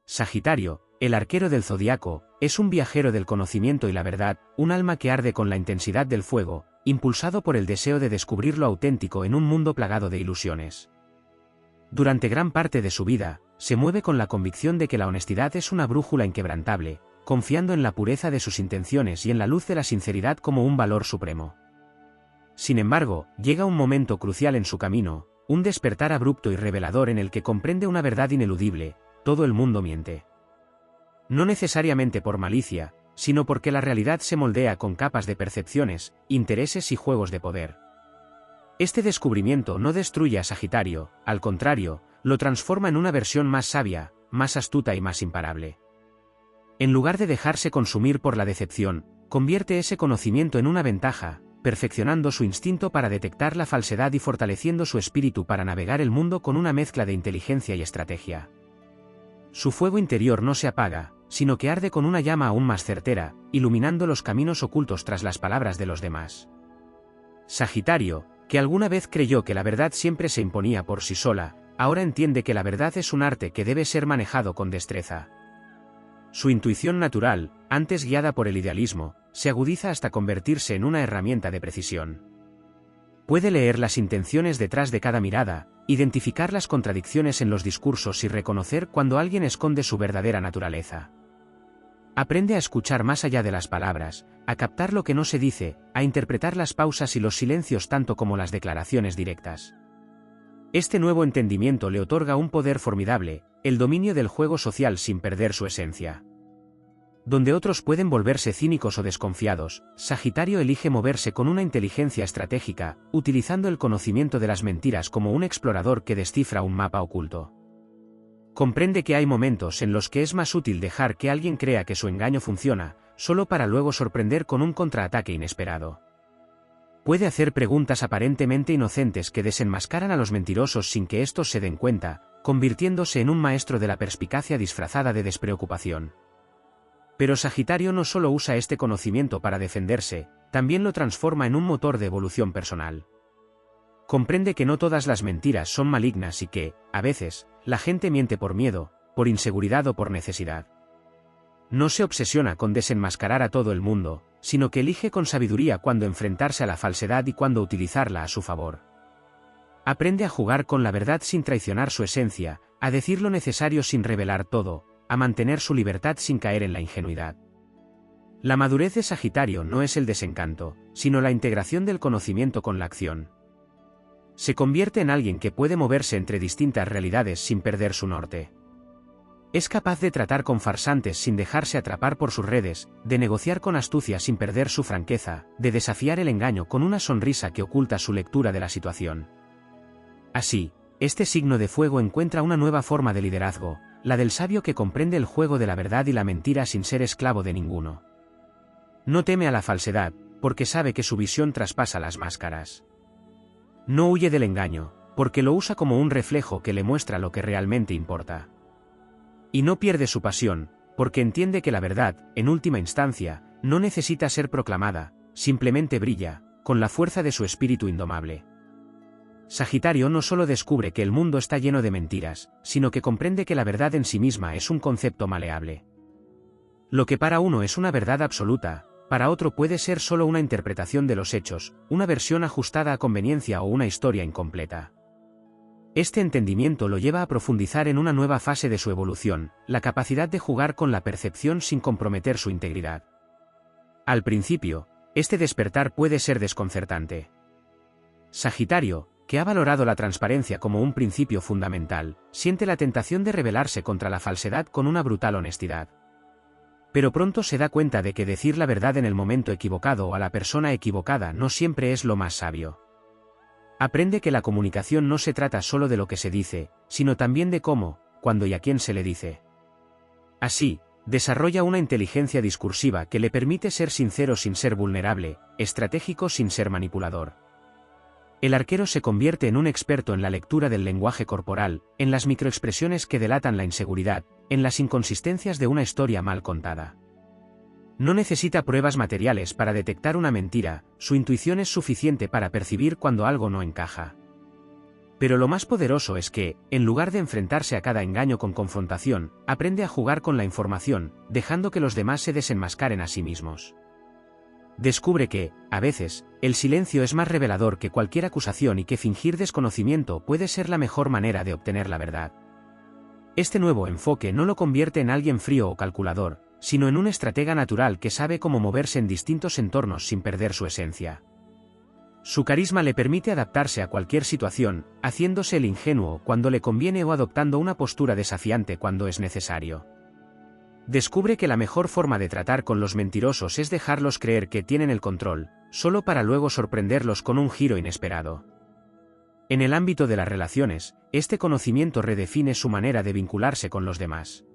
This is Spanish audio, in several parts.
Sagitario, el arquero del zodiaco, es un viajero del conocimiento y la verdad, un alma que arde con la intensidad del fuego, impulsado por el deseo de descubrir lo auténtico en un mundo plagado de ilusiones. Durante gran parte de su vida, se mueve con la convicción de que la honestidad es una brújula inquebrantable, confiando en la pureza de sus intenciones y en la luz de la sinceridad como un valor supremo. Sin embargo, llega un momento crucial en su camino, un despertar abrupto y revelador en el que comprende una verdad ineludible: todo el mundo miente. No necesariamente por malicia, sino porque la realidad se moldea con capas de percepciones, intereses y juegos de poder. Este descubrimiento no destruye a Sagitario, al contrario, lo transforma en una versión más sabia, más astuta y más imparable. En lugar de dejarse consumir por la decepción, convierte ese conocimiento en una ventaja, perfeccionando su instinto para detectar la falsedad y fortaleciendo su espíritu para navegar el mundo con una mezcla de inteligencia y estrategia. Su fuego interior no se apaga, sino que arde con una llama aún más certera, iluminando los caminos ocultos tras las palabras de los demás. Sagitario, que alguna vez creyó que la verdad siempre se imponía por sí sola, ahora entiende que la verdad es un arte que debe ser manejado con destreza. Su intuición natural, antes guiada por el idealismo, se agudiza hasta convertirse en una herramienta de precisión. Puede leer las intenciones detrás de cada mirada, identificar las contradicciones en los discursos y reconocer cuando alguien esconde su verdadera naturaleza. Aprende a escuchar más allá de las palabras, a captar lo que no se dice, a interpretar las pausas y los silencios tanto como las declaraciones directas. Este nuevo entendimiento le otorga un poder formidable, el dominio del juego social sin perder su esencia. Donde otros pueden volverse cínicos o desconfiados, Sagitario elige moverse con una inteligencia estratégica, utilizando el conocimiento de las mentiras como un explorador que descifra un mapa oculto. Comprende que hay momentos en los que es más útil dejar que alguien crea que su engaño funciona, solo para luego sorprender con un contraataque inesperado. Puede hacer preguntas aparentemente inocentes que desenmascaran a los mentirosos sin que estos se den cuenta, convirtiéndose en un maestro de la perspicacia disfrazada de despreocupación. Pero Sagitario no solo usa este conocimiento para defenderse, también lo transforma en un motor de evolución personal. Comprende que no todas las mentiras son malignas y que, a veces, la gente miente por miedo, por inseguridad o por necesidad. No se obsesiona con desenmascarar a todo el mundo, sino que elige con sabiduría cuándo enfrentarse a la falsedad y cuándo utilizarla a su favor. Aprende a jugar con la verdad sin traicionar su esencia, a decir lo necesario sin revelar todo, a mantener su libertad sin caer en la ingenuidad. La madurez de Sagitario no es el desencanto, sino la integración del conocimiento con la acción. Se convierte en alguien que puede moverse entre distintas realidades sin perder su norte. Es capaz de tratar con farsantes sin dejarse atrapar por sus redes, de negociar con astucia sin perder su franqueza, de desafiar el engaño con una sonrisa que oculta su lectura de la situación. Así, este signo de fuego encuentra una nueva forma de liderazgo, la del sabio que comprende el juego de la verdad y la mentira sin ser esclavo de ninguno. No teme a la falsedad, porque sabe que su visión traspasa las máscaras. No huye del engaño, porque lo usa como un reflejo que le muestra lo que realmente importa. Y no pierde su pasión, porque entiende que la verdad, en última instancia, no necesita ser proclamada, simplemente brilla, con la fuerza de su espíritu indomable. Sagitario no solo descubre que el mundo está lleno de mentiras, sino que comprende que la verdad en sí misma es un concepto maleable. Lo que para uno es una verdad absoluta, para otro puede ser solo una interpretación de los hechos, una versión ajustada a conveniencia o una historia incompleta. Este entendimiento lo lleva a profundizar en una nueva fase de su evolución, la capacidad de jugar con la percepción sin comprometer su integridad. Al principio, este despertar puede ser desconcertante. Sagitario, que ha valorado la transparencia como un principio fundamental, siente la tentación de rebelarse contra la falsedad con una brutal honestidad. Pero pronto se da cuenta de que decir la verdad en el momento equivocado o a la persona equivocada no siempre es lo más sabio. Aprende que la comunicación no se trata solo de lo que se dice, sino también de cómo, cuándo y a quién se le dice. Así, desarrolla una inteligencia discursiva que le permite ser sincero sin ser vulnerable, estratégico sin ser manipulador. El arquero se convierte en un experto en la lectura del lenguaje corporal, en las microexpresiones que delatan la inseguridad, en las inconsistencias de una historia mal contada. No necesita pruebas materiales para detectar una mentira, su intuición es suficiente para percibir cuando algo no encaja. Pero lo más poderoso es que, en lugar de enfrentarse a cada engaño con confrontación, aprende a jugar con la información, dejando que los demás se desenmascaren a sí mismos. Descubre que, a veces, el silencio es más revelador que cualquier acusación y que fingir desconocimiento puede ser la mejor manera de obtener la verdad. Este nuevo enfoque no lo convierte en alguien frío o calculador, sino en un estratega natural que sabe cómo moverse en distintos entornos sin perder su esencia. Su carisma le permite adaptarse a cualquier situación, haciéndose el ingenuo cuando le conviene o adoptando una postura desafiante cuando es necesario. Descubre que la mejor forma de tratar con los mentirosos es dejarlos creer que tienen el control, solo para luego sorprenderlos con un giro inesperado. En el ámbito de las relaciones, este conocimiento redefine su manera de vincularse con los demás.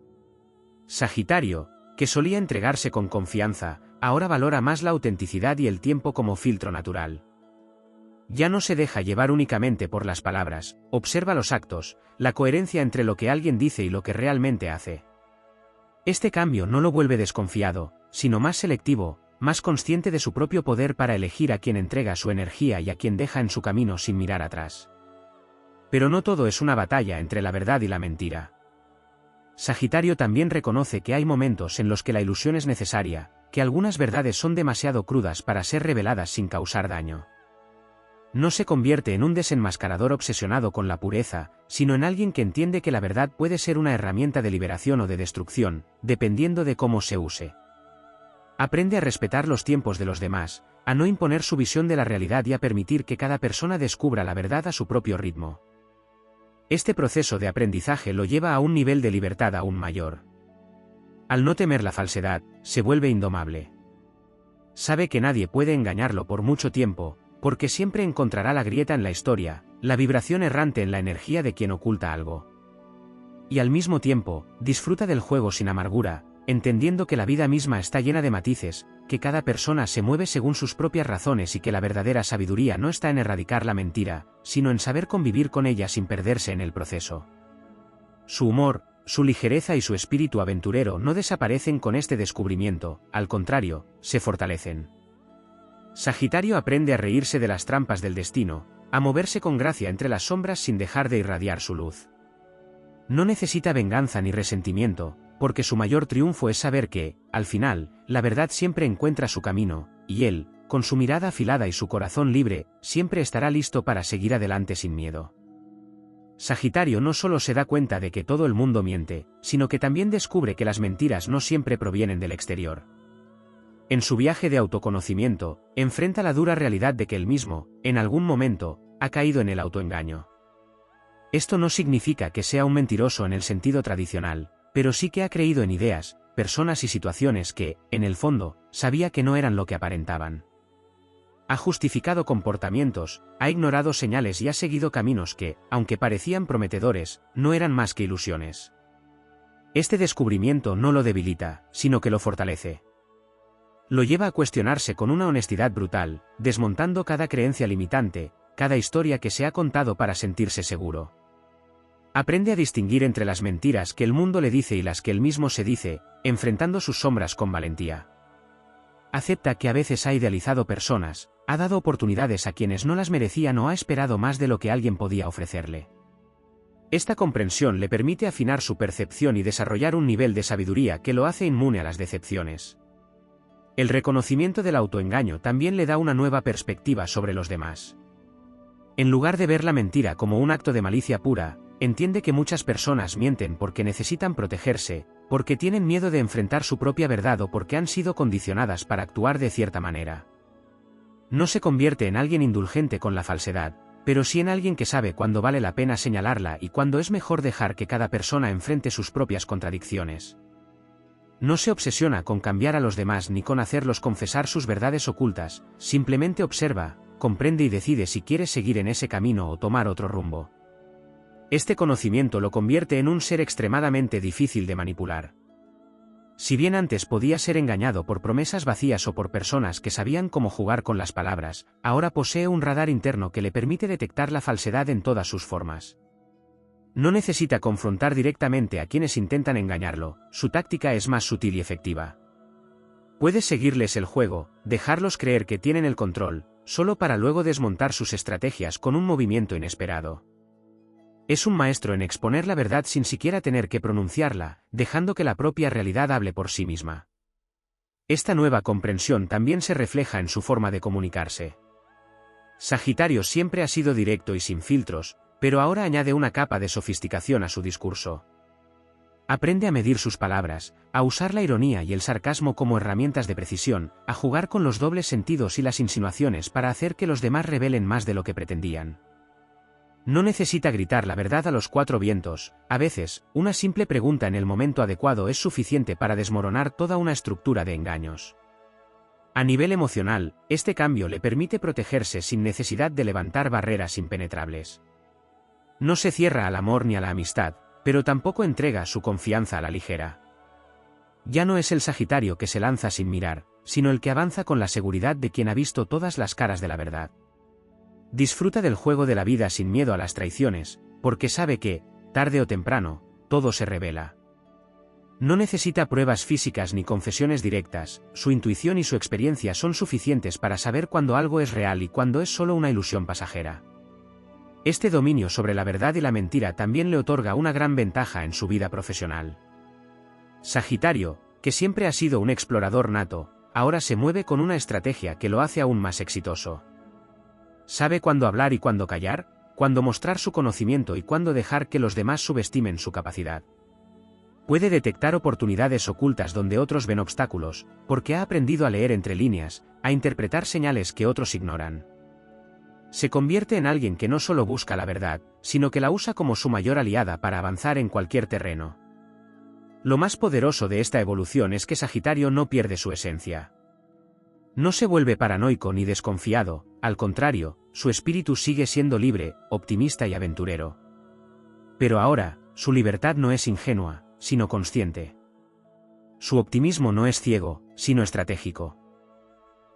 Sagitario, que solía entregarse con confianza, ahora valora más la autenticidad y el tiempo como filtro natural. Ya no se deja llevar únicamente por las palabras, observa los actos, la coherencia entre lo que alguien dice y lo que realmente hace. Este cambio no lo vuelve desconfiado, sino más selectivo, más consciente de su propio poder para elegir a quien entrega su energía y a quien deja en su camino sin mirar atrás. Pero no todo es una batalla entre la verdad y la mentira. Sagitario también reconoce que hay momentos en los que la ilusión es necesaria, que algunas verdades son demasiado crudas para ser reveladas sin causar daño. No se convierte en un desenmascarador obsesionado con la pureza, sino en alguien que entiende que la verdad puede ser una herramienta de liberación o de destrucción, dependiendo de cómo se use. Aprende a respetar los tiempos de los demás, a no imponer su visión de la realidad y a permitir que cada persona descubra la verdad a su propio ritmo. Este proceso de aprendizaje lo lleva a un nivel de libertad aún mayor. Al no temer la falsedad, se vuelve indomable. Sabe que nadie puede engañarlo por mucho tiempo, porque siempre encontrará la grieta en la historia, la vibración errante en la energía de quien oculta algo. Y al mismo tiempo, disfruta del juego sin amargura, entendiendo que la vida misma está llena de matices, que cada persona se mueve según sus propias razones y que la verdadera sabiduría no está en erradicar la mentira, sino en saber convivir con ella sin perderse en el proceso. Su humor, su ligereza y su espíritu aventurero no desaparecen con este descubrimiento, al contrario, se fortalecen. Sagitario aprende a reírse de las trampas del destino, a moverse con gracia entre las sombras sin dejar de irradiar su luz. No necesita venganza ni resentimiento, porque su mayor triunfo es saber que, al final, la verdad siempre encuentra su camino, y él, con su mirada afilada y su corazón libre, siempre estará listo para seguir adelante sin miedo. Sagitario no solo se da cuenta de que todo el mundo miente, sino que también descubre que las mentiras no siempre provienen del exterior. En su viaje de autoconocimiento, enfrenta la dura realidad de que él mismo, en algún momento, ha caído en el autoengaño. Esto no significa que sea un mentiroso en el sentido tradicional, pero sí que ha creído en ideas, personas y situaciones que, en el fondo, sabía que no eran lo que aparentaban. Ha justificado comportamientos, ha ignorado señales y ha seguido caminos que, aunque parecían prometedores, no eran más que ilusiones. Este descubrimiento no lo debilita, sino que lo fortalece. Lo lleva a cuestionarse con una honestidad brutal, desmontando cada creencia limitante, cada historia que se ha contado para sentirse seguro. Aprende a distinguir entre las mentiras que el mundo le dice y las que él mismo se dice, enfrentando sus sombras con valentía. Acepta que a veces ha idealizado personas, ha dado oportunidades a quienes no las merecían o ha esperado más de lo que alguien podía ofrecerle. Esta comprensión le permite afinar su percepción y desarrollar un nivel de sabiduría que lo hace inmune a las decepciones. El reconocimiento del autoengaño también le da una nueva perspectiva sobre los demás. En lugar de ver la mentira como un acto de malicia pura, entiende que muchas personas mienten porque necesitan protegerse, porque tienen miedo de enfrentar su propia verdad o porque han sido condicionadas para actuar de cierta manera. No se convierte en alguien indulgente con la falsedad, pero sí en alguien que sabe cuándo vale la pena señalarla y cuándo es mejor dejar que cada persona enfrente sus propias contradicciones. No se obsesiona con cambiar a los demás ni con hacerlos confesar sus verdades ocultas, simplemente observa, comprende y decide si quiere seguir en ese camino o tomar otro rumbo. Este conocimiento lo convierte en un ser extremadamente difícil de manipular. Si bien antes podía ser engañado por promesas vacías o por personas que sabían cómo jugar con las palabras, ahora posee un radar interno que le permite detectar la falsedad en todas sus formas. No necesita confrontar directamente a quienes intentan engañarlo, su táctica es más sutil y efectiva. Puede seguirles el juego, dejarlos creer que tienen el control, solo para luego desmontar sus estrategias con un movimiento inesperado. Es un maestro en exponer la verdad sin siquiera tener que pronunciarla, dejando que la propia realidad hable por sí misma. Esta nueva comprensión también se refleja en su forma de comunicarse. Sagitario siempre ha sido directo y sin filtros, pero ahora añade una capa de sofisticación a su discurso. Aprende a medir sus palabras, a usar la ironía y el sarcasmo como herramientas de precisión, a jugar con los dobles sentidos y las insinuaciones para hacer que los demás revelen más de lo que pretendían. No necesita gritar la verdad a los cuatro vientos, a veces, una simple pregunta en el momento adecuado es suficiente para desmoronar toda una estructura de engaños. A nivel emocional, este cambio le permite protegerse sin necesidad de levantar barreras impenetrables. No se cierra al amor ni a la amistad, pero tampoco entrega su confianza a la ligera. Ya no es el Sagitario que se lanza sin mirar, sino el que avanza con la seguridad de quien ha visto todas las caras de la verdad. Disfruta del juego de la vida sin miedo a las traiciones, porque sabe que, tarde o temprano, todo se revela. No necesita pruebas físicas ni confesiones directas, su intuición y su experiencia son suficientes para saber cuándo algo es real y cuándo es solo una ilusión pasajera. Este dominio sobre la verdad y la mentira también le otorga una gran ventaja en su vida profesional. Sagitario, que siempre ha sido un explorador nato, ahora se mueve con una estrategia que lo hace aún más exitoso. Sabe cuándo hablar y cuándo callar, cuándo mostrar su conocimiento y cuándo dejar que los demás subestimen su capacidad. Puede detectar oportunidades ocultas donde otros ven obstáculos, porque ha aprendido a leer entre líneas, a interpretar señales que otros ignoran. Se convierte en alguien que no solo busca la verdad, sino que la usa como su mayor aliada para avanzar en cualquier terreno. Lo más poderoso de esta evolución es que Sagitario no pierde su esencia. No se vuelve paranoico ni desconfiado, al contrario, su espíritu sigue siendo libre, optimista y aventurero. Pero ahora, su libertad no es ingenua, sino consciente. Su optimismo no es ciego, sino estratégico.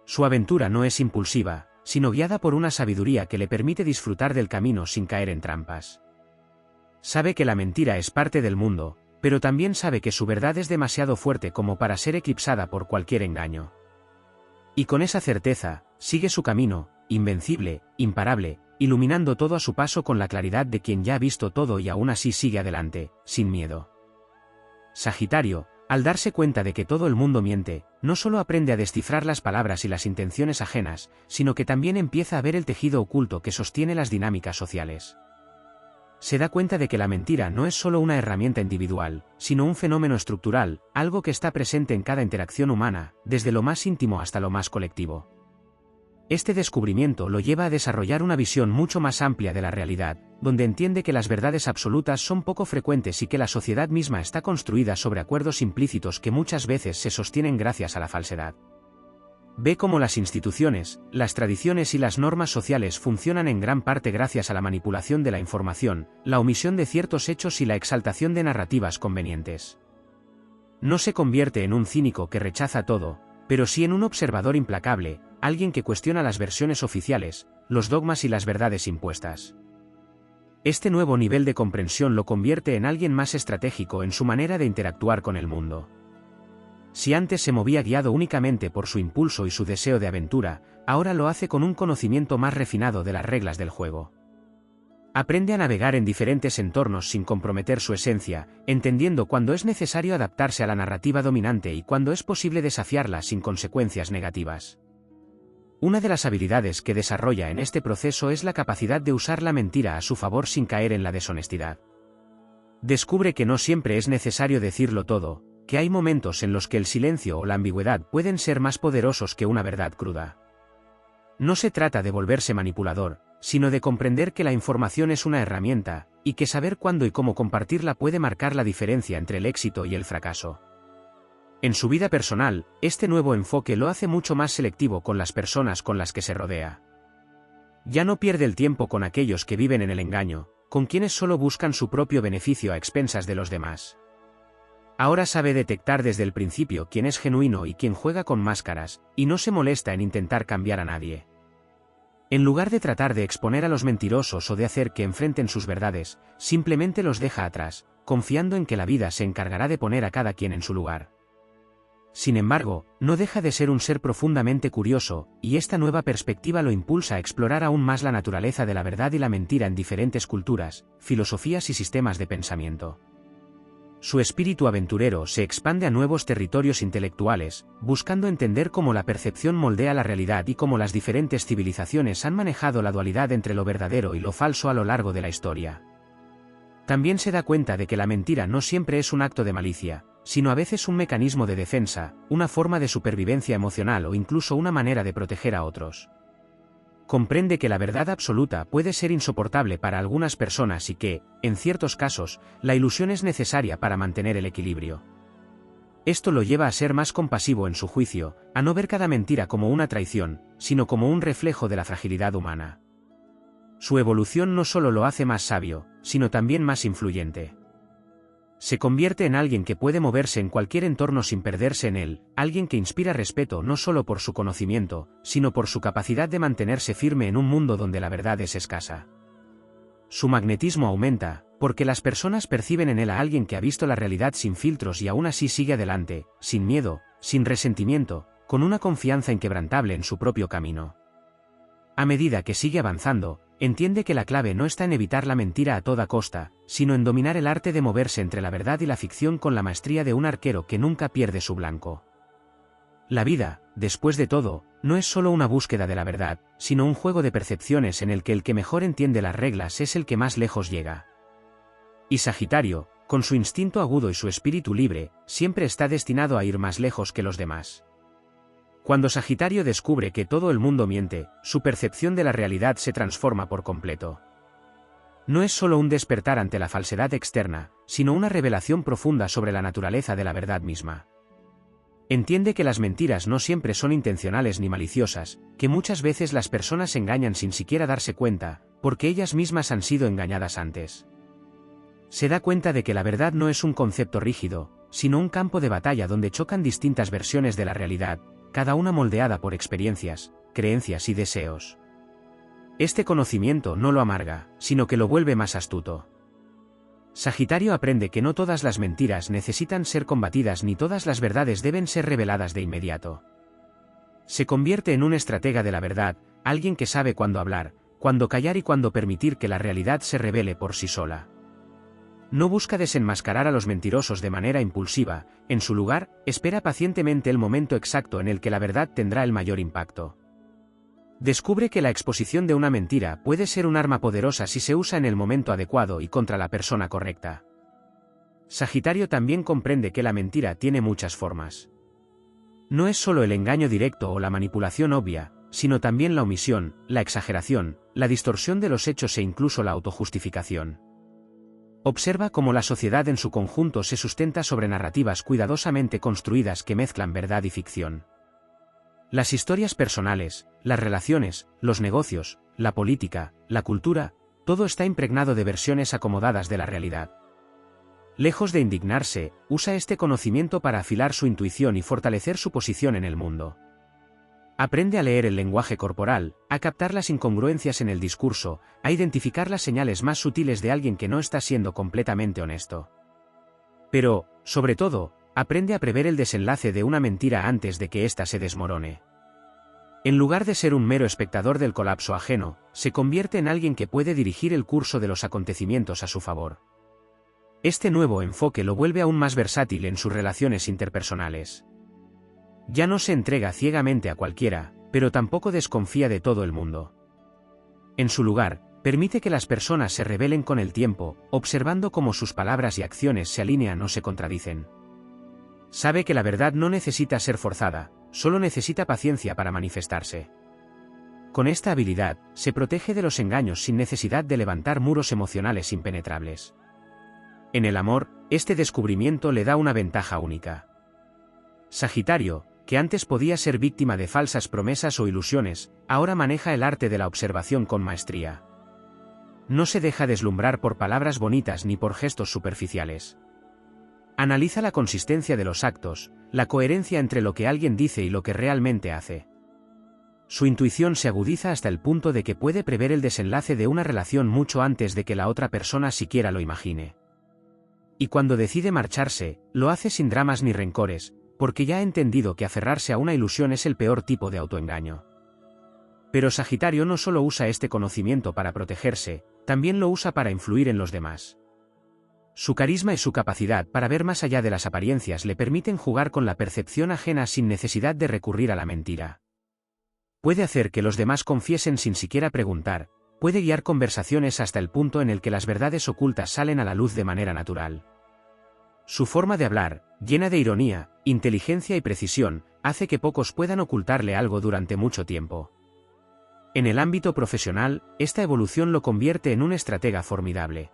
Su aventura no es impulsiva, sino guiada por una sabiduría que le permite disfrutar del camino sin caer en trampas. Sabe que la mentira es parte del mundo, pero también sabe que su verdad es demasiado fuerte como para ser eclipsada por cualquier engaño. Y con esa certeza, sigue su camino, invencible, imparable, iluminando todo a su paso con la claridad de quien ya ha visto todo y aún así sigue adelante, sin miedo. Sagitario, al darse cuenta de que todo el mundo miente, no solo aprende a descifrar las palabras y las intenciones ajenas, sino que también empieza a ver el tejido oculto que sostiene las dinámicas sociales. Se da cuenta de que la mentira no es solo una herramienta individual, sino un fenómeno estructural, algo que está presente en cada interacción humana, desde lo más íntimo hasta lo más colectivo. Este descubrimiento lo lleva a desarrollar una visión mucho más amplia de la realidad, donde entiende que las verdades absolutas son poco frecuentes y que la sociedad misma está construida sobre acuerdos implícitos que muchas veces se sostienen gracias a la falsedad. Ve cómo las instituciones, las tradiciones y las normas sociales funcionan en gran parte gracias a la manipulación de la información, la omisión de ciertos hechos y la exaltación de narrativas convenientes. No se convierte en un cínico que rechaza todo, pero sí en un observador implacable, alguien que cuestiona las versiones oficiales, los dogmas y las verdades impuestas. Este nuevo nivel de comprensión lo convierte en alguien más estratégico en su manera de interactuar con el mundo. Si antes se movía guiado únicamente por su impulso y su deseo de aventura, ahora lo hace con un conocimiento más refinado de las reglas del juego. Aprende a navegar en diferentes entornos sin comprometer su esencia, entendiendo cuándo es necesario adaptarse a la narrativa dominante y cuándo es posible desafiarla sin consecuencias negativas. Una de las habilidades que desarrolla en este proceso es la capacidad de usar la mentira a su favor sin caer en la deshonestidad. Descubre que no siempre es necesario decirlo todo, que hay momentos en los que el silencio o la ambigüedad pueden ser más poderosos que una verdad cruda. No se trata de volverse manipulador, sino de comprender que la información es una herramienta, y que saber cuándo y cómo compartirla puede marcar la diferencia entre el éxito y el fracaso. En su vida personal, este nuevo enfoque lo hace mucho más selectivo con las personas con las que se rodea. Ya no pierde el tiempo con aquellos que viven en el engaño, con quienes solo buscan su propio beneficio a expensas de los demás. Ahora sabe detectar desde el principio quién es genuino y quién juega con máscaras, y no se molesta en intentar cambiar a nadie. En lugar de tratar de exponer a los mentirosos o de hacer que enfrenten sus verdades, simplemente los deja atrás, confiando en que la vida se encargará de poner a cada quien en su lugar. Sin embargo, no deja de ser un ser profundamente curioso, y esta nueva perspectiva lo impulsa a explorar aún más la naturaleza de la verdad y la mentira en diferentes culturas, filosofías y sistemas de pensamiento. Su espíritu aventurero se expande a nuevos territorios intelectuales, buscando entender cómo la percepción moldea la realidad y cómo las diferentes civilizaciones han manejado la dualidad entre lo verdadero y lo falso a lo largo de la historia. También se da cuenta de que la mentira no siempre es un acto de malicia, sino a veces un mecanismo de defensa, una forma de supervivencia emocional o incluso una manera de proteger a otros. Comprende que la verdad absoluta puede ser insoportable para algunas personas y que, en ciertos casos, la ilusión es necesaria para mantener el equilibrio. Esto lo lleva a ser más compasivo en su juicio, a no ver cada mentira como una traición, sino como un reflejo de la fragilidad humana. Su evolución no solo lo hace más sabio, sino también más influyente. Se convierte en alguien que puede moverse en cualquier entorno sin perderse en él, alguien que inspira respeto no solo por su conocimiento, sino por su capacidad de mantenerse firme en un mundo donde la verdad es escasa. Su magnetismo aumenta, porque las personas perciben en él a alguien que ha visto la realidad sin filtros y aún así sigue adelante, sin miedo, sin resentimiento, con una confianza inquebrantable en su propio camino. A medida que sigue avanzando, entiende que la clave no está en evitar la mentira a toda costa, sino en dominar el arte de moverse entre la verdad y la ficción con la maestría de un arquero que nunca pierde su blanco. La vida, después de todo, no es solo una búsqueda de la verdad, sino un juego de percepciones en el que mejor entiende las reglas es el que más lejos llega. Y Sagitario, con su instinto agudo y su espíritu libre, siempre está destinado a ir más lejos que los demás. Cuando Sagitario descubre que todo el mundo miente, su percepción de la realidad se transforma por completo. No es solo un despertar ante la falsedad externa, sino una revelación profunda sobre la naturaleza de la verdad misma. Entiende que las mentiras no siempre son intencionales ni maliciosas, que muchas veces las personas engañan sin siquiera darse cuenta, porque ellas mismas han sido engañadas antes. Se da cuenta de que la verdad no es un concepto rígido, sino un campo de batalla donde chocan distintas versiones de la realidad, cada una moldeada por experiencias, creencias y deseos. Este conocimiento no lo amarga, sino que lo vuelve más astuto. Sagitario aprende que no todas las mentiras necesitan ser combatidas ni todas las verdades deben ser reveladas de inmediato. Se convierte en un estratega de la verdad, alguien que sabe cuándo hablar, cuándo callar y cuándo permitir que la realidad se revele por sí sola. No busca desenmascarar a los mentirosos de manera impulsiva, en su lugar, espera pacientemente el momento exacto en el que la verdad tendrá el mayor impacto. Descubre que la exposición de una mentira puede ser un arma poderosa si se usa en el momento adecuado y contra la persona correcta. Sagitario también comprende que la mentira tiene muchas formas. No es solo el engaño directo o la manipulación obvia, sino también la omisión, la exageración, la distorsión de los hechos e incluso la autojustificación. Observa cómo la sociedad en su conjunto se sustenta sobre narrativas cuidadosamente construidas que mezclan verdad y ficción. Las historias personales, las relaciones, los negocios, la política, la cultura, todo está impregnado de versiones acomodadas de la realidad. Lejos de indignarse, usa este conocimiento para afilar su intuición y fortalecer su posición en el mundo. Aprende a leer el lenguaje corporal, a captar las incongruencias en el discurso, a identificar las señales más sutiles de alguien que no está siendo completamente honesto. Pero, sobre todo, aprende a prever el desenlace de una mentira antes de que ésta se desmorone. En lugar de ser un mero espectador del colapso ajeno, se convierte en alguien que puede dirigir el curso de los acontecimientos a su favor. Este nuevo enfoque lo vuelve aún más versátil en sus relaciones interpersonales. Ya no se entrega ciegamente a cualquiera, pero tampoco desconfía de todo el mundo. En su lugar, permite que las personas se rebelen con el tiempo, observando cómo sus palabras y acciones se alinean o se contradicen. Sabe que la verdad no necesita ser forzada, solo necesita paciencia para manifestarse. Con esta habilidad, se protege de los engaños sin necesidad de levantar muros emocionales impenetrables. En el amor, este descubrimiento le da una ventaja única. Sagitario, que antes podía ser víctima de falsas promesas o ilusiones, ahora maneja el arte de la observación con maestría. No se deja deslumbrar por palabras bonitas ni por gestos superficiales. Analiza la consistencia de los actos, la coherencia entre lo que alguien dice y lo que realmente hace. Su intuición se agudiza hasta el punto de que puede prever el desenlace de una relación mucho antes de que la otra persona siquiera lo imagine. Y cuando decide marcharse, lo hace sin dramas ni rencores, porque ya ha entendido que aferrarse a una ilusión es el peor tipo de autoengaño. Pero Sagitario no solo usa este conocimiento para protegerse, también lo usa para influir en los demás. Su carisma y su capacidad para ver más allá de las apariencias le permiten jugar con la percepción ajena sin necesidad de recurrir a la mentira. Puede hacer que los demás confiesen sin siquiera preguntar, puede guiar conversaciones hasta el punto en el que las verdades ocultas salen a la luz de manera natural. Su forma de hablar, llena de ironía, inteligencia y precisión, hace que pocos puedan ocultarle algo durante mucho tiempo. En el ámbito profesional, esta evolución lo convierte en un estratega formidable.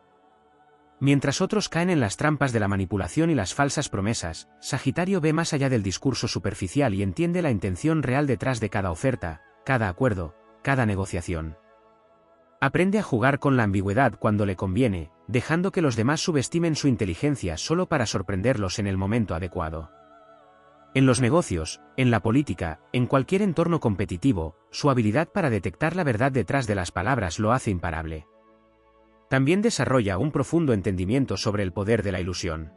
Mientras otros caen en las trampas de la manipulación y las falsas promesas, Sagitario ve más allá del discurso superficial y entiende la intención real detrás de cada oferta, cada acuerdo, cada negociación. Aprende a jugar con la ambigüedad cuando le conviene, dejando que los demás subestimen su inteligencia solo para sorprenderlos en el momento adecuado. En los negocios, en la política, en cualquier entorno competitivo, su habilidad para detectar la verdad detrás de las palabras lo hace imparable. También desarrolla un profundo entendimiento sobre el poder de la ilusión.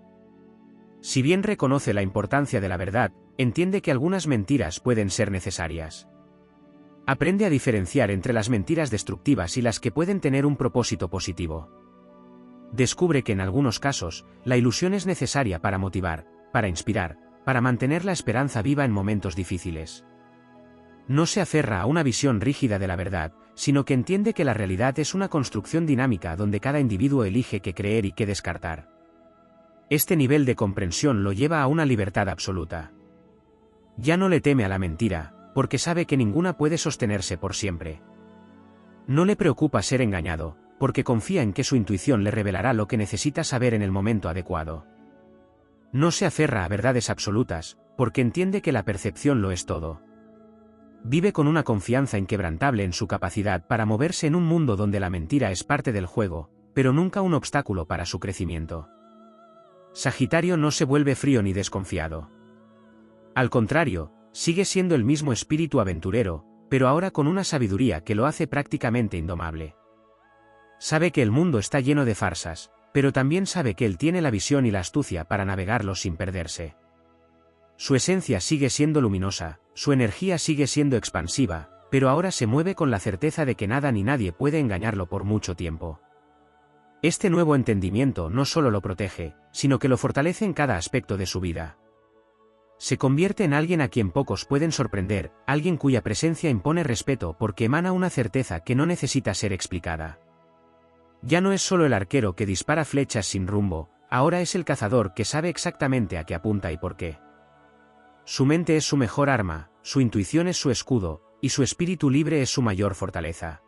Si bien reconoce la importancia de la verdad, entiende que algunas mentiras pueden ser necesarias. Aprende a diferenciar entre las mentiras destructivas y las que pueden tener un propósito positivo. Descubre que en algunos casos, la ilusión es necesaria para motivar, para inspirar, para mantener la esperanza viva en momentos difíciles. No se aferra a una visión rígida de la verdad, sino que entiende que la realidad es una construcción dinámica donde cada individuo elige qué creer y qué descartar. Este nivel de comprensión lo lleva a una libertad absoluta. Ya no le teme a la mentira, porque sabe que ninguna puede sostenerse por siempre. No le preocupa ser engañado, porque confía en que su intuición le revelará lo que necesita saber en el momento adecuado. No se aferra a verdades absolutas, porque entiende que la percepción lo es todo. Vive con una confianza inquebrantable en su capacidad para moverse en un mundo donde la mentira es parte del juego, pero nunca un obstáculo para su crecimiento. Sagitario no se vuelve frío ni desconfiado. Al contrario, sigue siendo el mismo espíritu aventurero, pero ahora con una sabiduría que lo hace prácticamente indomable. Sabe que el mundo está lleno de farsas, pero también sabe que él tiene la visión y la astucia para navegarlo sin perderse. Su esencia sigue siendo luminosa, su energía sigue siendo expansiva, pero ahora se mueve con la certeza de que nada ni nadie puede engañarlo por mucho tiempo. Este nuevo entendimiento no solo lo protege, sino que lo fortalece en cada aspecto de su vida. Se convierte en alguien a quien pocos pueden sorprender, alguien cuya presencia impone respeto porque emana una certeza que no necesita ser explicada. Ya no es solo el arquero que dispara flechas sin rumbo, ahora es el cazador que sabe exactamente a qué apunta y por qué. Su mente es su mejor arma, su intuición es su escudo, y su espíritu libre es su mayor fortaleza.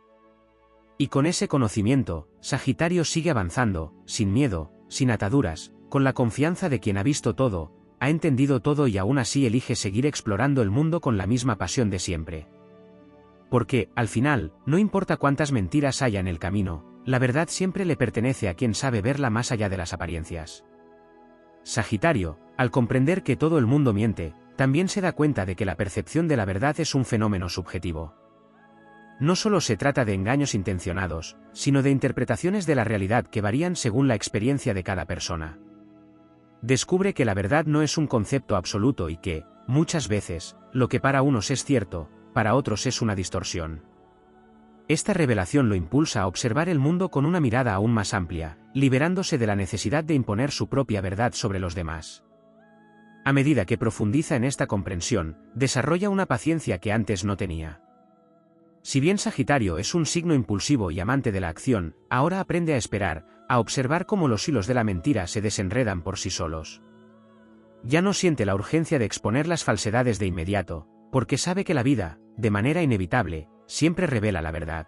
Y con ese conocimiento, Sagitario sigue avanzando, sin miedo, sin ataduras, con la confianza de quien ha visto todo, ha entendido todo y aún así elige seguir explorando el mundo con la misma pasión de siempre. Porque, al final, no importa cuántas mentiras haya en el camino, la verdad siempre le pertenece a quien sabe verla más allá de las apariencias. Sagitario, al comprender que todo el mundo miente, también se da cuenta de que la percepción de la verdad es un fenómeno subjetivo. No solo se trata de engaños intencionados, sino de interpretaciones de la realidad que varían según la experiencia de cada persona. Descubre que la verdad no es un concepto absoluto y que, muchas veces, lo que para unos es cierto, para otros es una distorsión. Esta revelación lo impulsa a observar el mundo con una mirada aún más amplia, liberándose de la necesidad de imponer su propia verdad sobre los demás. A medida que profundiza en esta comprensión, desarrolla una paciencia que antes no tenía. Si bien Sagitario es un signo impulsivo y amante de la acción, ahora aprende a esperar, a observar cómo los hilos de la mentira se desenredan por sí solos. Ya no siente la urgencia de exponer las falsedades de inmediato, porque sabe que la vida, de manera inevitable, siempre revela la verdad.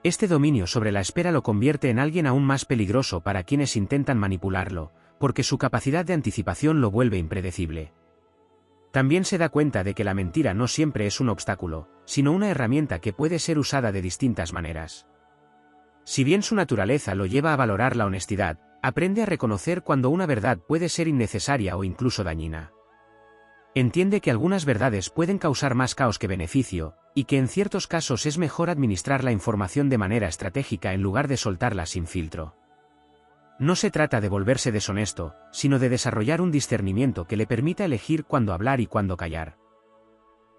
Este dominio sobre la espera lo convierte en alguien aún más peligroso para quienes intentan manipularlo, porque su capacidad de anticipación lo vuelve impredecible. También se da cuenta de que la mentira no siempre es un obstáculo, sino una herramienta que puede ser usada de distintas maneras. Si bien su naturaleza lo lleva a valorar la honestidad, aprende a reconocer cuando una verdad puede ser innecesaria o incluso dañina. Entiende que algunas verdades pueden causar más caos que beneficio, y que en ciertos casos es mejor administrar la información de manera estratégica en lugar de soltarla sin filtro. No se trata de volverse deshonesto, sino de desarrollar un discernimiento que le permita elegir cuándo hablar y cuándo callar.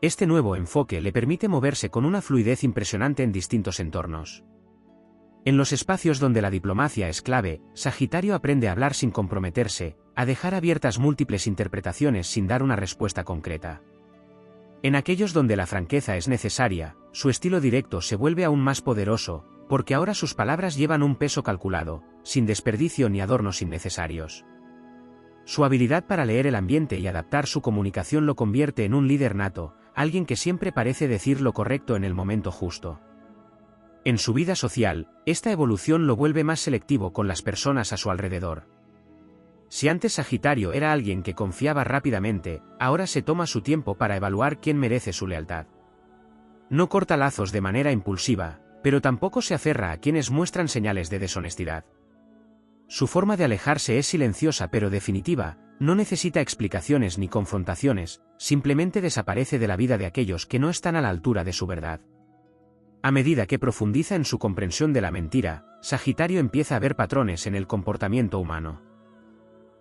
Este nuevo enfoque le permite moverse con una fluidez impresionante en distintos entornos. En los espacios donde la diplomacia es clave, Sagitario aprende a hablar sin comprometerse, a dejar abiertas múltiples interpretaciones sin dar una respuesta concreta. En aquellos donde la franqueza es necesaria, su estilo directo se vuelve aún más poderoso, porque ahora sus palabras llevan un peso calculado, sin desperdicio ni adornos innecesarios. Su habilidad para leer el ambiente y adaptar su comunicación lo convierte en un líder nato, alguien que siempre parece decir lo correcto en el momento justo. En su vida social, esta evolución lo vuelve más selectivo con las personas a su alrededor. Si antes Sagitario era alguien que confiaba rápidamente, ahora se toma su tiempo para evaluar quién merece su lealtad. No corta lazos de manera impulsiva, pero tampoco se aferra a quienes muestran señales de deshonestidad. Su forma de alejarse es silenciosa pero definitiva, no necesita explicaciones ni confrontaciones, simplemente desaparece de la vida de aquellos que no están a la altura de su verdad. A medida que profundiza en su comprensión de la mentira, Sagitario empieza a ver patrones en el comportamiento humano.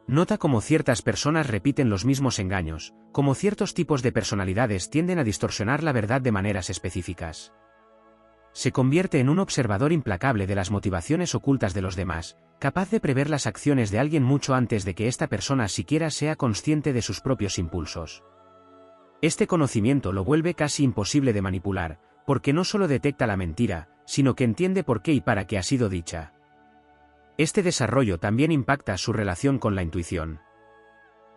Nota cómo ciertas personas repiten los mismos engaños, cómo ciertos tipos de personalidades tienden a distorsionar la verdad de maneras específicas. Se convierte en un observador implacable de las motivaciones ocultas de los demás, capaz de prever las acciones de alguien mucho antes de que esta persona siquiera sea consciente de sus propios impulsos. Este conocimiento lo vuelve casi imposible de manipular, porque no solo detecta la mentira, sino que entiende por qué y para qué ha sido dicha. Este desarrollo también impacta su relación con la intuición.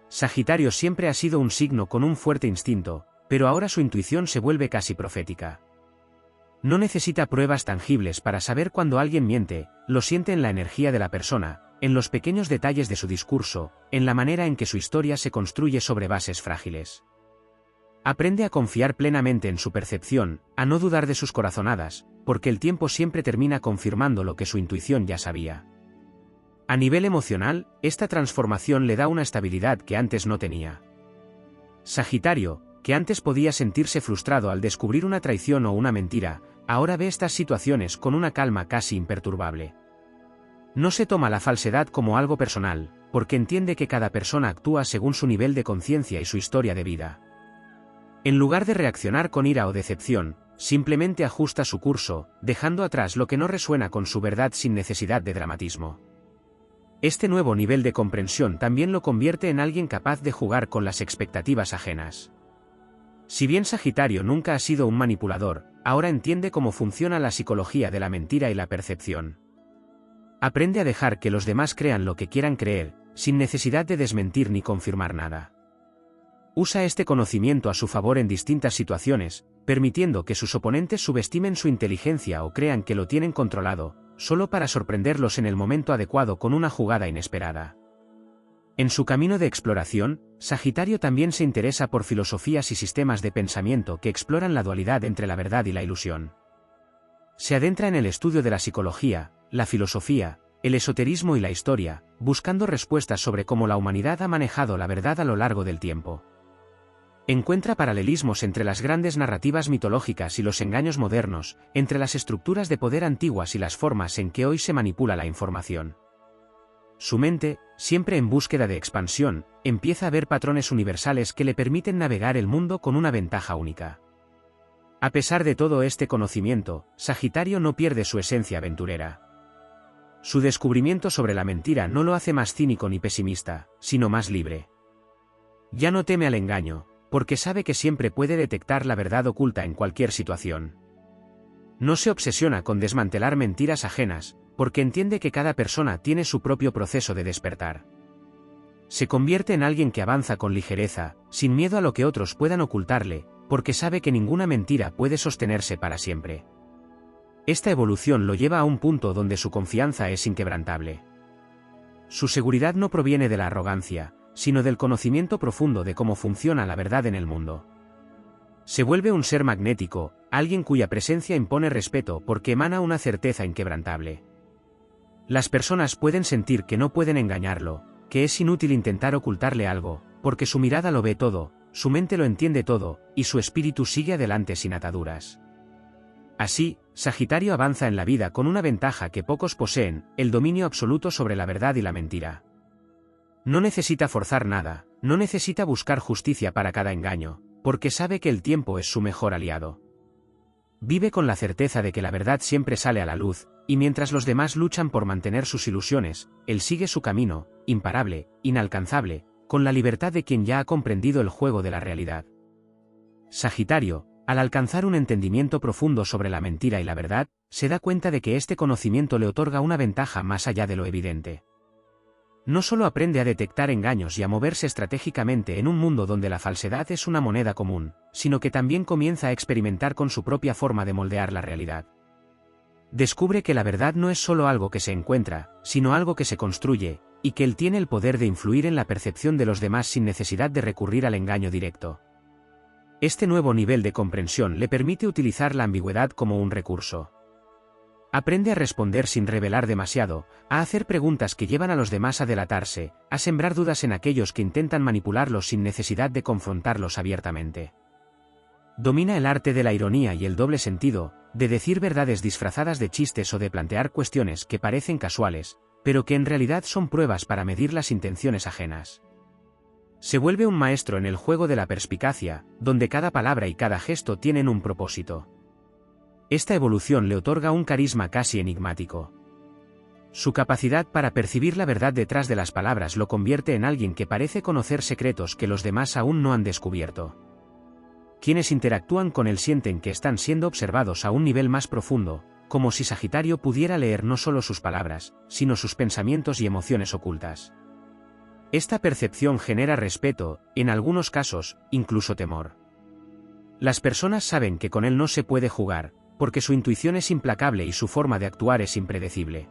Sagitario siempre ha sido un signo con un fuerte instinto, pero ahora su intuición se vuelve casi profética. No necesita pruebas tangibles para saber cuando alguien miente, lo siente en la energía de la persona, en los pequeños detalles de su discurso, en la manera en que su historia se construye sobre bases frágiles. Aprende a confiar plenamente en su percepción, a no dudar de sus corazonadas, porque el tiempo siempre termina confirmando lo que su intuición ya sabía. A nivel emocional, esta transformación le da una estabilidad que antes no tenía. Sagitario, que antes podía sentirse frustrado al descubrir una traición o una mentira, ahora ve estas situaciones con una calma casi imperturbable. No se toma la falsedad como algo personal, porque entiende que cada persona actúa según su nivel de conciencia y su historia de vida. En lugar de reaccionar con ira o decepción, simplemente ajusta su curso, dejando atrás lo que no resuena con su verdad sin necesidad de dramatismo. Este nuevo nivel de comprensión también lo convierte en alguien capaz de jugar con las expectativas ajenas. Si bien Sagitario nunca ha sido un manipulador, ahora entiende cómo funciona la psicología de la mentira y la percepción. Aprende a dejar que los demás crean lo que quieran creer, sin necesidad de desmentir ni confirmar nada. Usa este conocimiento a su favor en distintas situaciones, permitiendo que sus oponentes subestimen su inteligencia o crean que lo tienen controlado, solo para sorprenderlos en el momento adecuado con una jugada inesperada. En su camino de exploración, Sagitario también se interesa por filosofías y sistemas de pensamiento que exploran la dualidad entre la verdad y la ilusión. Se adentra en el estudio de la psicología, la filosofía, el esoterismo y la historia, buscando respuestas sobre cómo la humanidad ha manejado la verdad a lo largo del tiempo. Encuentra paralelismos entre las grandes narrativas mitológicas y los engaños modernos, entre las estructuras de poder antiguas y las formas en que hoy se manipula la información. Su mente, siempre en búsqueda de expansión, empieza a ver patrones universales que le permiten navegar el mundo con una ventaja única. A pesar de todo este conocimiento, Sagitario no pierde su esencia aventurera. Su descubrimiento sobre la mentira no lo hace más cínico ni pesimista, sino más libre. Ya no teme al engaño, porque sabe que siempre puede detectar la verdad oculta en cualquier situación. No se obsesiona con desmantelar mentiras ajenas, porque entiende que cada persona tiene su propio proceso de despertar. Se convierte en alguien que avanza con ligereza, sin miedo a lo que otros puedan ocultarle, porque sabe que ninguna mentira puede sostenerse para siempre. Esta evolución lo lleva a un punto donde su confianza es inquebrantable. Su seguridad no proviene de la arrogancia, sino del conocimiento profundo de cómo funciona la verdad en el mundo. Se vuelve un ser magnético, alguien cuya presencia impone respeto porque emana una certeza inquebrantable. Las personas pueden sentir que no pueden engañarlo, que es inútil intentar ocultarle algo, porque su mirada lo ve todo, su mente lo entiende todo, y su espíritu sigue adelante sin ataduras. Así, Sagitario avanza en la vida con una ventaja que pocos poseen, el dominio absoluto sobre la verdad y la mentira. No necesita forzar nada, no necesita buscar justicia para cada engaño, porque sabe que el tiempo es su mejor aliado. Vive con la certeza de que la verdad siempre sale a la luz, y mientras los demás luchan por mantener sus ilusiones, él sigue su camino, imparable, inalcanzable, con la libertad de quien ya ha comprendido el juego de la realidad. Sagitario, al alcanzar un entendimiento profundo sobre la mentira y la verdad, se da cuenta de que este conocimiento le otorga una ventaja más allá de lo evidente. No solo aprende a detectar engaños y a moverse estratégicamente en un mundo donde la falsedad es una moneda común, sino que también comienza a experimentar con su propia forma de moldear la realidad. Descubre que la verdad no es solo algo que se encuentra, sino algo que se construye, y que él tiene el poder de influir en la percepción de los demás sin necesidad de recurrir al engaño directo. Este nuevo nivel de comprensión le permite utilizar la ambigüedad como un recurso. Aprende a responder sin revelar demasiado, a hacer preguntas que llevan a los demás a delatarse, a sembrar dudas en aquellos que intentan manipularlos sin necesidad de confrontarlos abiertamente. Domina el arte de la ironía y el doble sentido, de decir verdades disfrazadas de chistes o de plantear cuestiones que parecen casuales, pero que en realidad son pruebas para medir las intenciones ajenas. Se vuelve un maestro en el juego de la perspicacia, donde cada palabra y cada gesto tienen un propósito. Esta evolución le otorga un carisma casi enigmático. Su capacidad para percibir la verdad detrás de las palabras lo convierte en alguien que parece conocer secretos que los demás aún no han descubierto. Quienes interactúan con él sienten que están siendo observados a un nivel más profundo, como si Sagitario pudiera leer no solo sus palabras, sino sus pensamientos y emociones ocultas. Esta percepción genera respeto, en algunos casos, incluso temor. Las personas saben que con él no se puede jugar, porque su intuición es implacable y su forma de actuar es impredecible.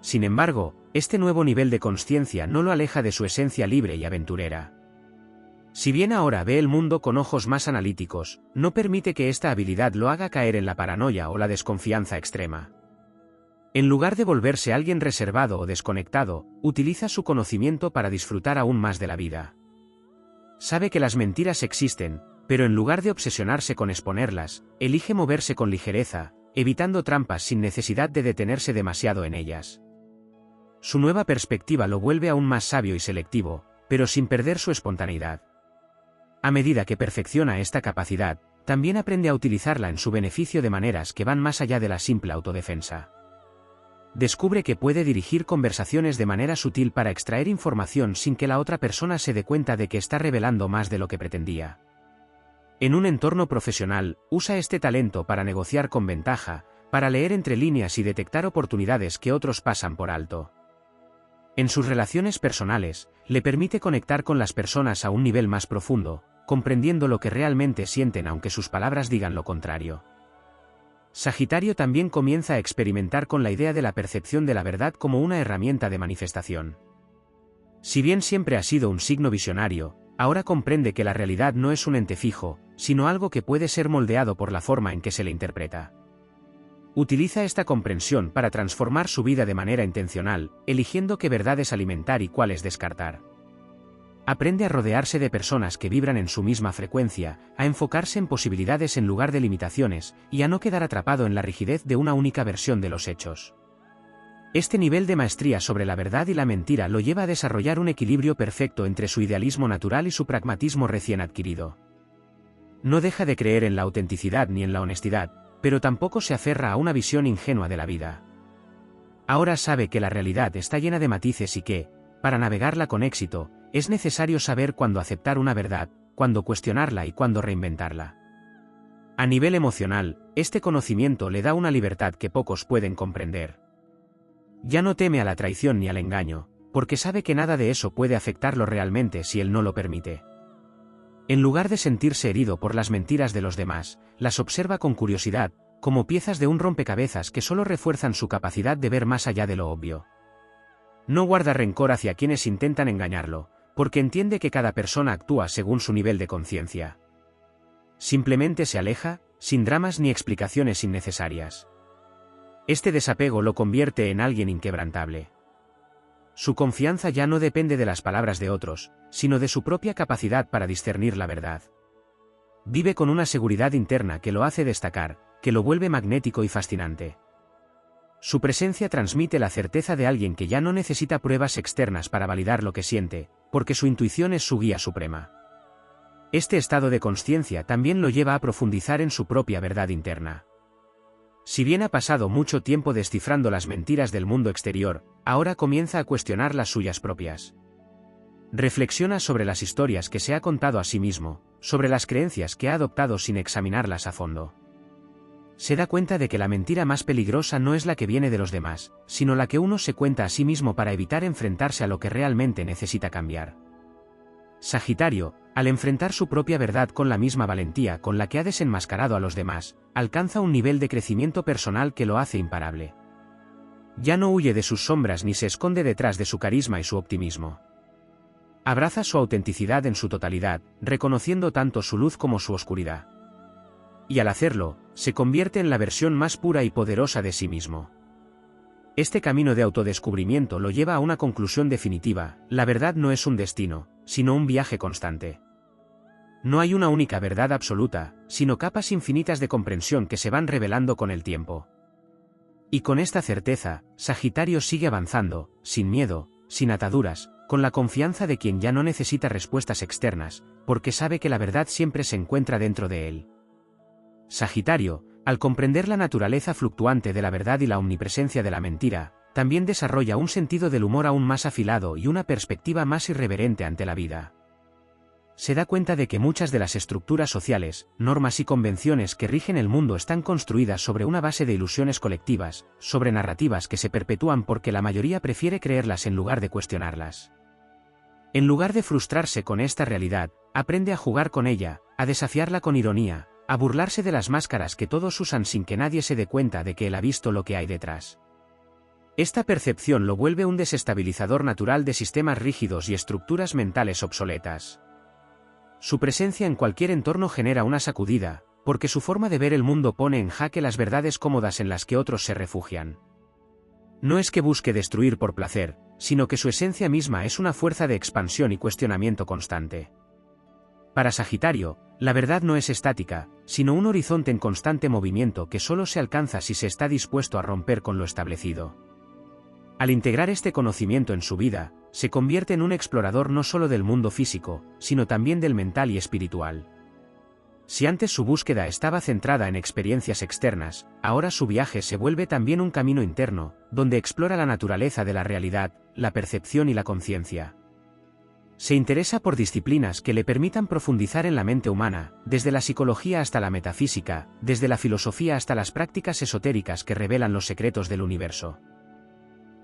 Sin embargo, este nuevo nivel de consciencia no lo aleja de su esencia libre y aventurera. Si bien ahora ve el mundo con ojos más analíticos, no permite que esta habilidad lo haga caer en la paranoia o la desconfianza extrema. En lugar de volverse alguien reservado o desconectado, utiliza su conocimiento para disfrutar aún más de la vida. Sabe que las mentiras existen, pero en lugar de obsesionarse con exponerlas, elige moverse con ligereza, evitando trampas sin necesidad de detenerse demasiado en ellas. Su nueva perspectiva lo vuelve aún más sabio y selectivo, pero sin perder su espontaneidad. A medida que perfecciona esta capacidad, también aprende a utilizarla en su beneficio de maneras que van más allá de la simple autodefensa. Descubre que puede dirigir conversaciones de manera sutil para extraer información sin que la otra persona se dé cuenta de que está revelando más de lo que pretendía. En un entorno profesional, usa este talento para negociar con ventaja, para leer entre líneas y detectar oportunidades que otros pasan por alto. En sus relaciones personales, le permite conectar con las personas a un nivel más profundo, comprendiendo lo que realmente sienten aunque sus palabras digan lo contrario. Sagitario también comienza a experimentar con la idea de la percepción de la verdad como una herramienta de manifestación. Si bien siempre ha sido un signo visionario, ahora comprende que la realidad no es un ente fijo, sino algo que puede ser moldeado por la forma en que se le interpreta. Utiliza esta comprensión para transformar su vida de manera intencional, eligiendo qué verdades alimentar y cuáles descartar. Aprende a rodearse de personas que vibran en su misma frecuencia, a enfocarse en posibilidades en lugar de limitaciones, y a no quedar atrapado en la rigidez de una única versión de los hechos. Este nivel de maestría sobre la verdad y la mentira lo lleva a desarrollar un equilibrio perfecto entre su idealismo natural y su pragmatismo recién adquirido. No deja de creer en la autenticidad ni en la honestidad, pero tampoco se aferra a una visión ingenua de la vida. Ahora sabe que la realidad está llena de matices y que, para navegarla con éxito, es necesario saber cuándo aceptar una verdad, cuándo cuestionarla y cuándo reinventarla. A nivel emocional, este conocimiento le da una libertad que pocos pueden comprender. Ya no teme a la traición ni al engaño, porque sabe que nada de eso puede afectarlo realmente si él no lo permite. En lugar de sentirse herido por las mentiras de los demás, las observa con curiosidad, como piezas de un rompecabezas que solo refuerzan su capacidad de ver más allá de lo obvio. No guarda rencor hacia quienes intentan engañarlo, porque entiende que cada persona actúa según su nivel de conciencia. Simplemente se aleja, sin dramas ni explicaciones innecesarias. Este desapego lo convierte en alguien inquebrantable. Su confianza ya no depende de las palabras de otros, sino de su propia capacidad para discernir la verdad. Vive con una seguridad interna que lo hace destacar, que lo vuelve magnético y fascinante. Su presencia transmite la certeza de alguien que ya no necesita pruebas externas para validar lo que siente, porque su intuición es su guía suprema. Este estado de consciencia también lo lleva a profundizar en su propia verdad interna. Si bien ha pasado mucho tiempo descifrando las mentiras del mundo exterior, ahora comienza a cuestionar las suyas propias. Reflexiona sobre las historias que se ha contado a sí mismo, sobre las creencias que ha adoptado sin examinarlas a fondo. Se da cuenta de que la mentira más peligrosa no es la que viene de los demás, sino la que uno se cuenta a sí mismo para evitar enfrentarse a lo que realmente necesita cambiar. Sagitario, al enfrentar su propia verdad con la misma valentía con la que ha desenmascarado a los demás, alcanza un nivel de crecimiento personal que lo hace imparable. Ya no huye de sus sombras ni se esconde detrás de su carisma y su optimismo. Abraza su autenticidad en su totalidad, reconociendo tanto su luz como su oscuridad. Y al hacerlo, se convierte en la versión más pura y poderosa de sí mismo. Este camino de autodescubrimiento lo lleva a una conclusión definitiva: la verdad no es un destino, sino un viaje constante. No hay una única verdad absoluta, sino capas infinitas de comprensión que se van revelando con el tiempo. Y con esta certeza, Sagitario sigue avanzando, sin miedo, sin ataduras, con la confianza de quien ya no necesita respuestas externas, porque sabe que la verdad siempre se encuentra dentro de él. Sagitario, al comprender la naturaleza fluctuante de la verdad y la omnipresencia de la mentira, también desarrolla un sentido del humor aún más afilado y una perspectiva más irreverente ante la vida. Se da cuenta de que muchas de las estructuras sociales, normas y convenciones que rigen el mundo están construidas sobre una base de ilusiones colectivas, sobre narrativas que se perpetúan porque la mayoría prefiere creerlas en lugar de cuestionarlas. En lugar de frustrarse con esta realidad, aprende a jugar con ella, a desafiarla con ironía, a burlarse de las máscaras que todos usan sin que nadie se dé cuenta de que él ha visto lo que hay detrás. Esta percepción lo vuelve un desestabilizador natural de sistemas rígidos y estructuras mentales obsoletas. Su presencia en cualquier entorno genera una sacudida, porque su forma de ver el mundo pone en jaque las verdades cómodas en las que otros se refugian. No es que busque destruir por placer, sino que su esencia misma es una fuerza de expansión y cuestionamiento constante. Para Sagitario, la verdad no es estática, sino un horizonte en constante movimiento que solo se alcanza si se está dispuesto a romper con lo establecido. Al integrar este conocimiento en su vida, se convierte en un explorador no solo del mundo físico, sino también del mental y espiritual. Si antes su búsqueda estaba centrada en experiencias externas, ahora su viaje se vuelve también un camino interno, donde explora la naturaleza de la realidad, la percepción y la conciencia. Se interesa por disciplinas que le permitan profundizar en la mente humana, desde la psicología hasta la metafísica, desde la filosofía hasta las prácticas esotéricas que revelan los secretos del universo.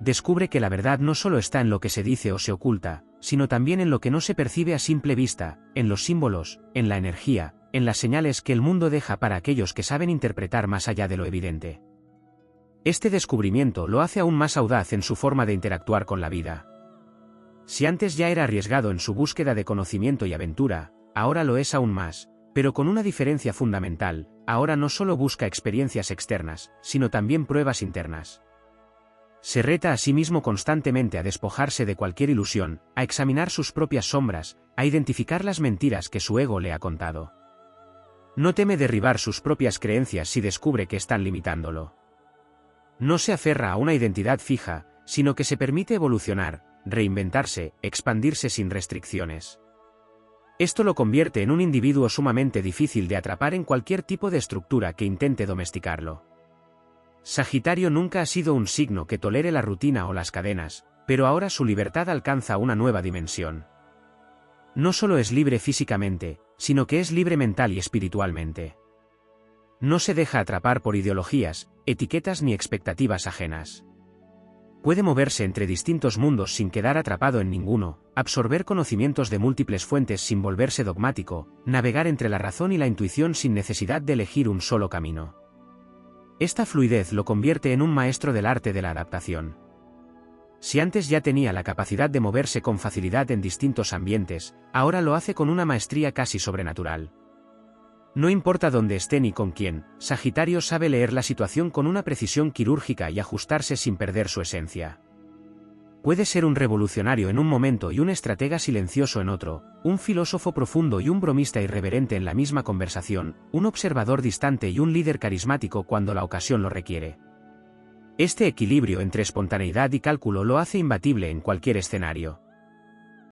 Descubre que la verdad no solo está en lo que se dice o se oculta, sino también en lo que no se percibe a simple vista, en los símbolos, en la energía, en las señales que el mundo deja para aquellos que saben interpretar más allá de lo evidente. Este descubrimiento lo hace aún más audaz en su forma de interactuar con la vida. Si antes ya era arriesgado en su búsqueda de conocimiento y aventura, ahora lo es aún más, pero con una diferencia fundamental: ahora no solo busca experiencias externas, sino también pruebas internas. Se reta a sí mismo constantemente a despojarse de cualquier ilusión, a examinar sus propias sombras, a identificar las mentiras que su ego le ha contado. No teme derribar sus propias creencias si descubre que están limitándolo. No se aferra a una identidad fija, sino que se permite evolucionar, reinventarse, expandirse sin restricciones. Esto lo convierte en un individuo sumamente difícil de atrapar en cualquier tipo de estructura que intente domesticarlo. Sagitario nunca ha sido un signo que tolere la rutina o las cadenas, pero ahora su libertad alcanza una nueva dimensión. No solo es libre físicamente, sino que es libre mental y espiritualmente. No se deja atrapar por ideologías, etiquetas ni expectativas ajenas. Puede moverse entre distintos mundos sin quedar atrapado en ninguno, absorber conocimientos de múltiples fuentes sin volverse dogmático, navegar entre la razón y la intuición sin necesidad de elegir un solo camino. Esta fluidez lo convierte en un maestro del arte de la adaptación. Si antes ya tenía la capacidad de moverse con facilidad en distintos ambientes, ahora lo hace con una maestría casi sobrenatural. No importa dónde esté ni con quién, Sagitario sabe leer la situación con una precisión quirúrgica y ajustarse sin perder su esencia. Puede ser un revolucionario en un momento y un estratega silencioso en otro, un filósofo profundo y un bromista irreverente en la misma conversación, un observador distante y un líder carismático cuando la ocasión lo requiere. Este equilibrio entre espontaneidad y cálculo lo hace imbatible en cualquier escenario.